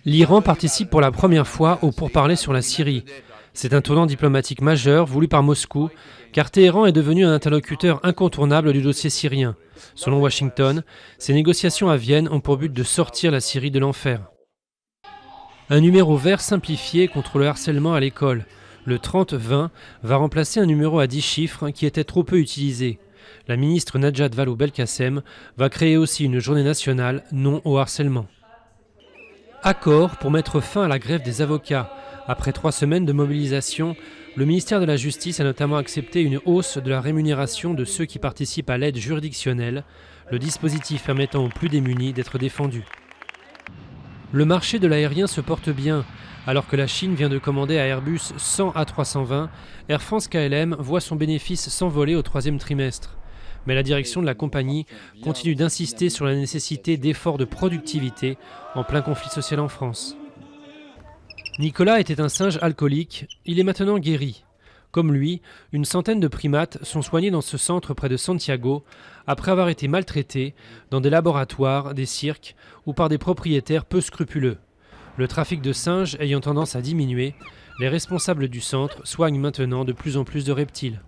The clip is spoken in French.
L'Iran participe pour la première fois aux pourparlers sur la Syrie. C'est un tournant diplomatique majeur voulu par Moscou, car Téhéran est devenu un interlocuteur incontournable du dossier syrien. Selon Washington, ces négociations à Vienne ont pour but de sortir la Syrie de l'enfer. Un numéro vert simplifié contre le harcèlement à l'école. Le 30-20 va remplacer un numéro à 10 chiffres qui était trop peu utilisé. La ministre Najat Vallaud-Belkacem va créer aussi une journée nationale non au harcèlement. Accord pour mettre fin à la grève des avocats. Après 3 semaines de mobilisation, le ministère de la Justice a notamment accepté une hausse de la rémunération de ceux qui participent à l'aide juridictionnelle, le dispositif permettant aux plus démunis d'être défendus. Le marché de l'aérien se porte bien. Alors que la Chine vient de commander à Airbus 100 A320, Air France-KLM voit son bénéfice s'envoler au 3e trimestre. Mais la direction de la compagnie continue d'insister sur la nécessité d'efforts de productivité en plein conflit social en France. Nicolas était un singe alcoolique, il est maintenant guéri. Comme lui, une centaine de primates sont soignés dans ce centre près de Santiago après avoir été maltraités dans des laboratoires, des cirques ou par des propriétaires peu scrupuleux. Le trafic de singes ayant tendance à diminuer, les responsables du centre soignent maintenant de plus en plus de reptiles.